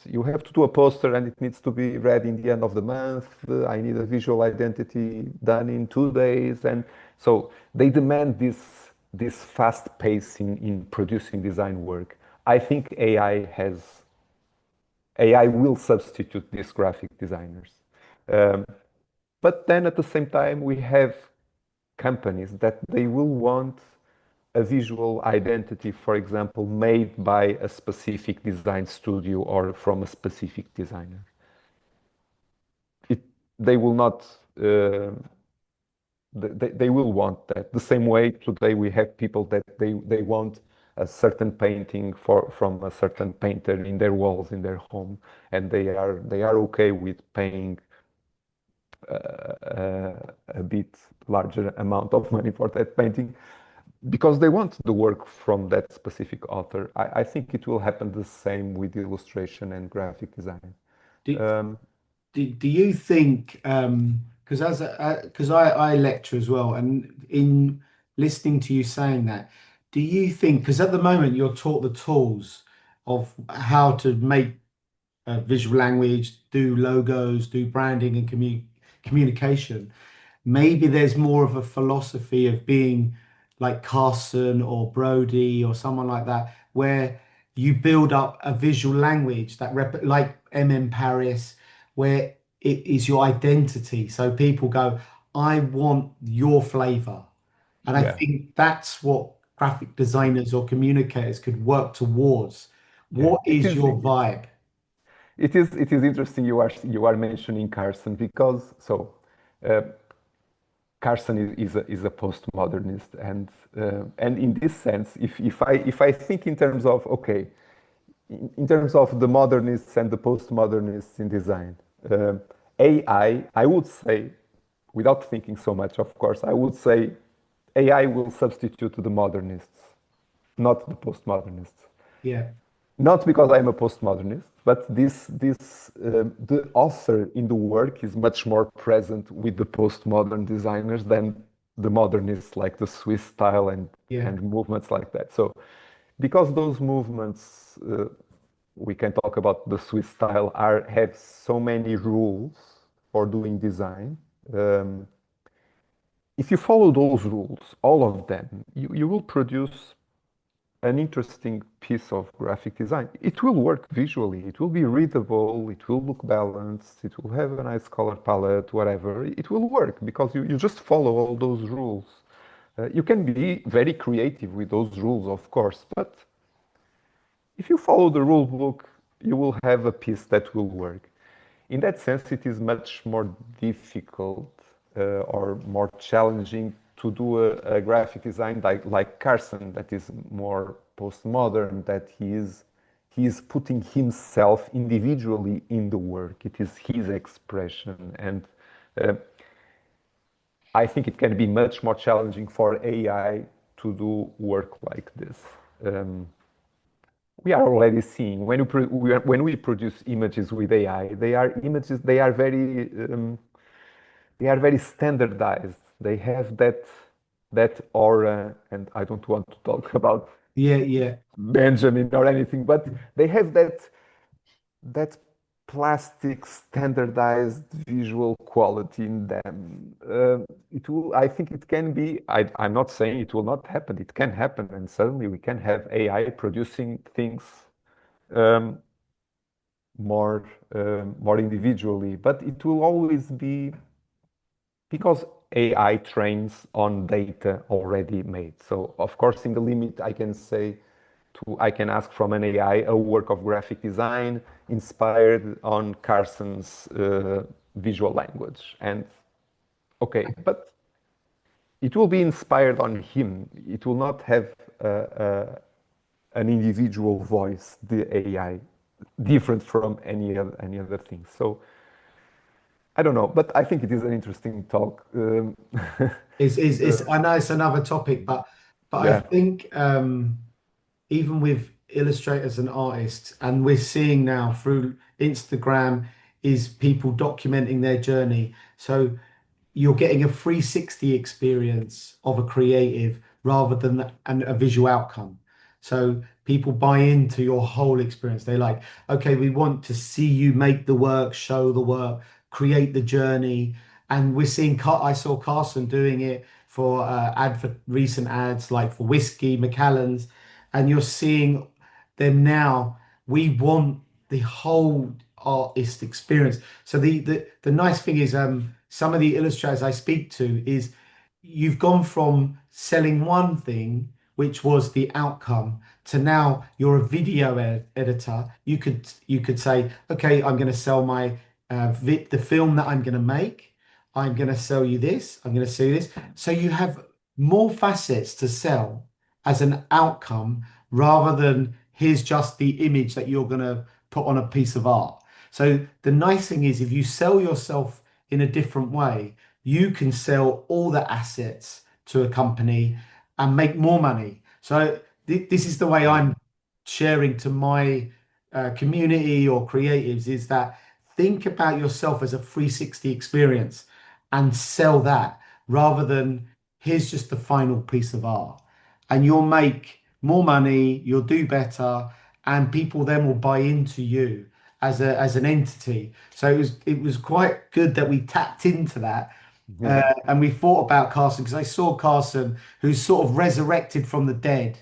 [SPEAKER 2] you have to do a poster and it needs to be ready in the end of the month. I need a visual identity done in 2 days. And so they demand this fast pace in producing design work. I think AI will substitute these graphic designers. Um, but then at the same time, we have companies that they will want a visual identity, for example, made by a specific design studio or from a specific designer. It, they will not, uh, they will want that. The same way today we have people that they want a certain painting from a certain painter in their walls in their home, and they are okay with paying a bit larger amount of money for that painting because they want the work from that specific author. I think it will happen the same with illustration and graphic design.
[SPEAKER 1] Do,
[SPEAKER 2] Um,
[SPEAKER 1] do you think, because because I lecture as well, and in listening to you saying that, do you think, because at the moment you're taught the tools of how to make visual language, do logos, do branding and communication. Maybe there's more of a philosophy of being like Carson or Brody or someone like that, where you build up a visual language that like Paris, where it is your identity. So people go, I want your flavor. And I
[SPEAKER 2] yeah,
[SPEAKER 1] think that's what graphic designers or communicators could work towards.
[SPEAKER 2] yeah.
[SPEAKER 1] What is your vibe?
[SPEAKER 2] It is interesting you are mentioning Carson because uh, Carson is a postmodernist, and in this sense, if I think in terms of okay, in terms of the modernists and the postmodernists in design, AI, I would say, without thinking so much, of course, I would say AI will substitute the modernists, not the postmodernists.
[SPEAKER 1] Yeah,
[SPEAKER 2] Not because I'm a postmodernist, but the author in the work is much more present with the postmodern designers than the modernists, like the Swiss style
[SPEAKER 1] yeah.
[SPEAKER 2] and movements like that. So, because those movements, we can talk about the Swiss style, have so many rules for doing design. Um, if you follow those rules, all of them, you will produce an interesting piece of graphic design. It will work visually, it will be readable, it will look balanced, it will have a nice color palette, whatever. It will work because you just follow all those rules. You can be very creative with those rules, of course, but if you follow the rule book, you will have a piece that will work. In that sense, it is much more difficult or more challenging to do a graphic design like Carson, that is more postmodern, that he is putting himself individually in the work. It is his expression, and uh, I think it can be much more challenging for AI to do work like this. Um, we are already seeing when we produce images with AI, they are images. They are very standardized. They have that aura, and I don't want to talk about
[SPEAKER 1] Yeah, yeah,
[SPEAKER 2] Benjamin or anything, but they have that plastic standardized visual quality in them. I think it can be. I'm not saying it will not happen. It can happen, and suddenly we can have AI producing things um, more individually. But it will always be because AI trains on data already made. So of course, in the limit, I can ask from an AI a work of graphic design inspired on Carson's visual language. And okay, but it will be inspired on him. It will not have an individual voice, the AI, different from any other thing. So I don't know, but I think it is an interesting talk.
[SPEAKER 1] I know it's another topic, but I
[SPEAKER 2] Yeah,
[SPEAKER 1] think even with illustrators and artists, and we're seeing now through Instagram is people documenting their journey. So you're getting a 360 experience of a creative rather than a visual outcome. So people buy into your whole experience. They're like, okay, we want to see you make the work, show the work, create the journey. And we're seeing, I saw Carson doing it for for recent ads like for whiskey, Macallan's, and you're seeing them now. We want the whole artist experience. So the nice thing is, some of the illustrators I speak to is you've gone from selling one thing, which was the outcome, to now you're a video editor. You could say, okay, I'm going to sell my the film that I'm going to make. I'm going to sell you this. I'm going to sell you this. So you have more facets to sell as an outcome rather than here's just the image that you're going to put on a piece of art. So the nice thing is if you sell yourself in a different way, you can sell all the assets to a company and make more money. So this is the way
[SPEAKER 2] Yeah.
[SPEAKER 1] I'm sharing to my community or creatives is that think about yourself as a 360 experience and sell that rather than here's just the final piece of art. And you'll make more money, you'll do better, and people then will buy into you as an entity. So it was quite good that we tapped into that and we thought about Carson because I saw Carson, who's sort of resurrected from the dead,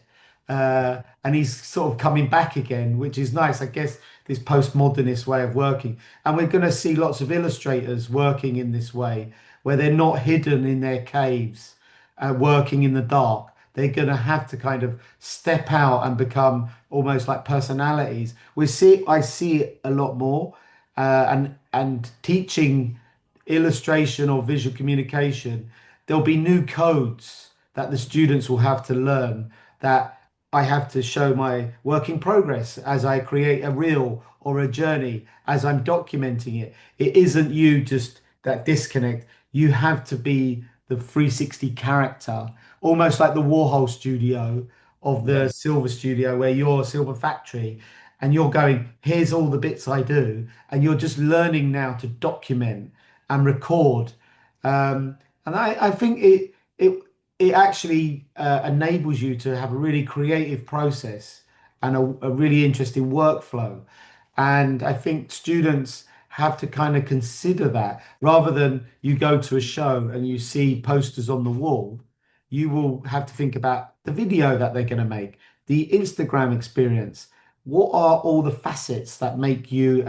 [SPEAKER 1] and he's sort of coming back again, which is nice. I guess this postmodernist way of working, and we're going to see lots of illustrators working in this way, where they're not hidden in their caves, working in the dark. They're going to have to kind of step out and become almost like personalities. I see it a lot more, and teaching illustration or visual communication, there'll be new codes that the students will have to learn that I have to show my work in progress as I create a reel or a journey as I'm documenting it. It isn't you just that disconnect. You have to be the 360 character, almost like the Warhol studio of
[SPEAKER 2] Yeah.
[SPEAKER 1] the Silver Studio, where you're Silver Factory and you're going, here's all the bits I do. And you're just learning now to document and record. And I think it actually enables you to have a really creative process and a really interesting workflow. And I think students have to kind of consider that rather than you go to a show and you see posters on the wall, you will have to think about the video that they're going to make, the Instagram experience. What are all the facets that make you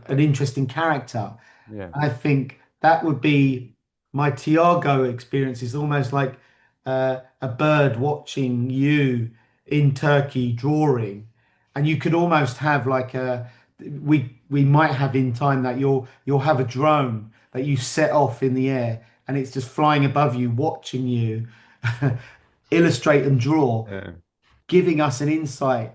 [SPEAKER 1] an interesting character?
[SPEAKER 2] Yeah.
[SPEAKER 1] I think that would be my Tiago experience is almost like a bird watching you in Turkey drawing, and you could almost have like we might have in time that you'll have a drone that you set off in the air and it's just flying above you, watching you illustrate and draw,
[SPEAKER 2] Yeah.
[SPEAKER 1] giving us an insight.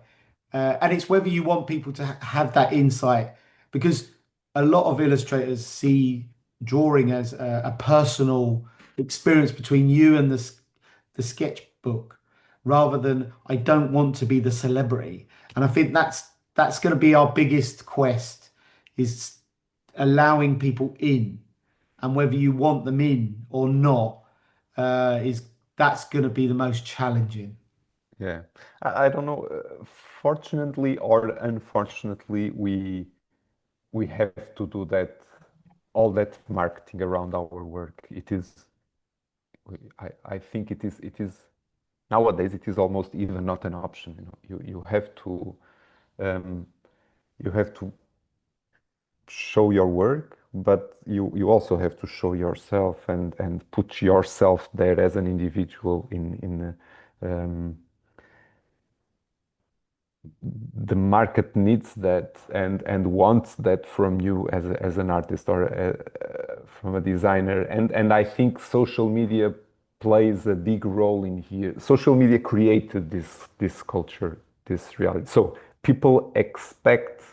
[SPEAKER 1] And it's whether you want people to have that insight because a lot of illustrators see drawing as a personal experience between you and the sketchbook rather than I don't want to be the celebrity. And I think that's going to be our biggest quest is allowing people in and whether you want them in or not is that's going to be the most challenging.
[SPEAKER 2] Yeah. I don't know. Fortunately or unfortunately, we have to do that, all that marketing around our work. It is, I think it is nowadays it is almost even not an option. Um, you have to show your work, but you also have to show yourself and put yourself there as an individual um, the market needs that and wants that from you as an artist or from a designer, and I think social media plays a big role in here. Social media created this culture, this reality, so people expect,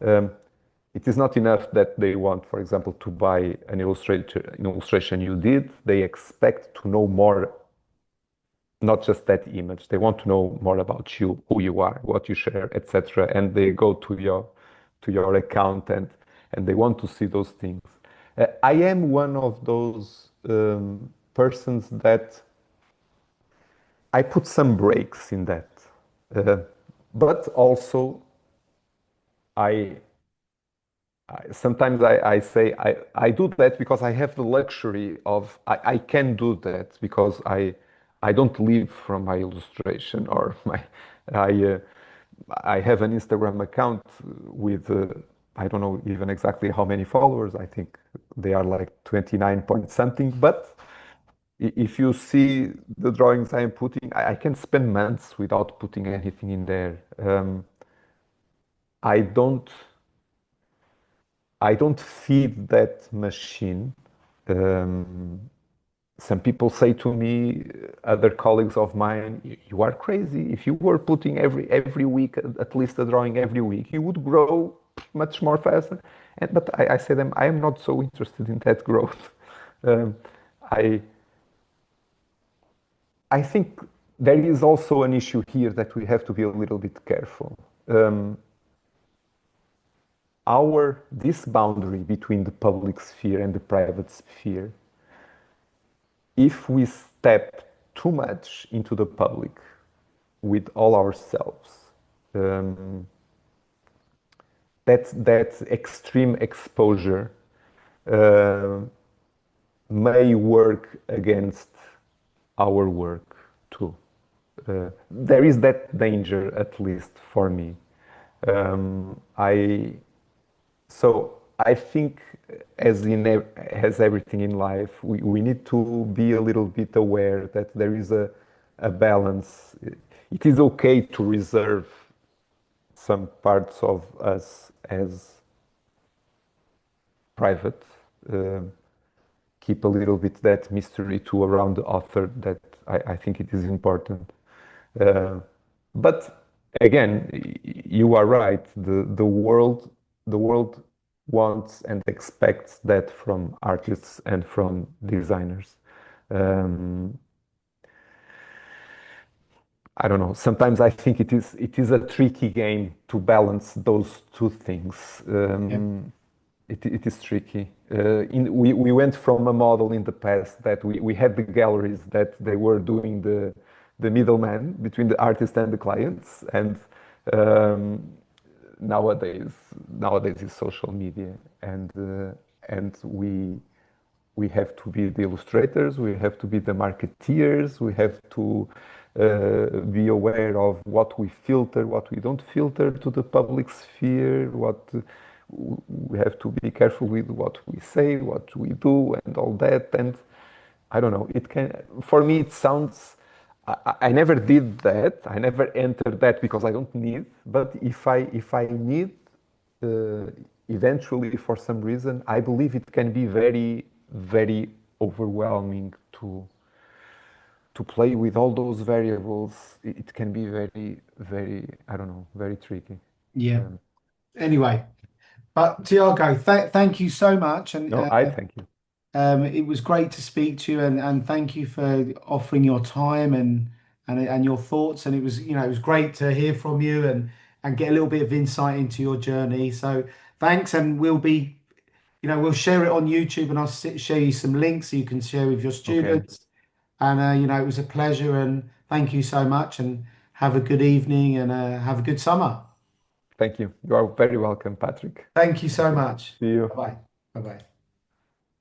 [SPEAKER 2] um, it is not enough that they want, for example, to buy an illustration you did. They expect to know more, not just that image. They want to know more about you, who you are, what you share, etc. And they go to your account and they want to see those things. I am one of those persons that I put some breaks in that. Uh, but also I, sometimes I say I do that because I have the luxury of I can do that because I don't live from my illustration or my I uh, I have an Instagram account with I don't know even exactly how many followers. I think they are like 29 point something. But if you see the drawings I am putting, I can spend months without putting anything in there. I don't I don't feed that machine. Um, some people say to me, other colleagues of mine, you are crazy. If you were putting every week, at least a drawing every week, you would grow much more faster." But I say them, I am not so interested in that growth. Um, I I think there is also an issue here that we have to be a little bit careful. Um, our this boundary between the public sphere and the private sphere, if we step too much into the public with all ourselves, um, that extreme exposure uh, may work against our work too. There is that danger, at least for me. I So I think, as everything in life, we need to be a little bit aware that there is a balance. It is okay to reserve some parts of us as private. Um Keep a little bit that mystery too around the author. That I think it is important. Uh, but again, you are right. The world wants and expects that from artists and from designers. Um, I don't know. Sometimes I think it is a tricky game to balance those two things.
[SPEAKER 1] Yeah.
[SPEAKER 2] It is tricky. We went from a model in the past that we had the galleries that they were doing the middleman between the artist and the clients, and um, nowadays nowadays is social media, and we have to be the illustrators, we have to be the marketeers, we have to be aware of what we filter, what we don't filter to the public sphere, what we have to be careful with what we say, what we do, and all that. And I don't know, it can, for me, it sounds, I never did that. I never entered that because I don't need, but if I need, uh, eventually for some reason, I believe it can be very, very overwhelming to play with all those variables. It can be very, very, I don't know, very tricky.
[SPEAKER 1] Yeah.
[SPEAKER 2] Um,
[SPEAKER 1] Anyway, but Tiago, thank you so much, and
[SPEAKER 2] no, I thank you.
[SPEAKER 1] it was great to speak to you, and thank you for offering your time and your thoughts. And it was, it was great to hear from you and get a little bit of insight into your journey. So thanks, and we'll share it on YouTube, and I'll share you some links so you can share with your
[SPEAKER 2] Okay,
[SPEAKER 1] students. And it was a pleasure, and thank you so much, and have a good evening, and have a good summer.
[SPEAKER 2] thank you. You are very welcome, Patrick.
[SPEAKER 1] Thank you
[SPEAKER 2] Thank
[SPEAKER 1] so
[SPEAKER 2] you.
[SPEAKER 1] much.
[SPEAKER 2] See you.
[SPEAKER 1] Bye bye. Bye bye.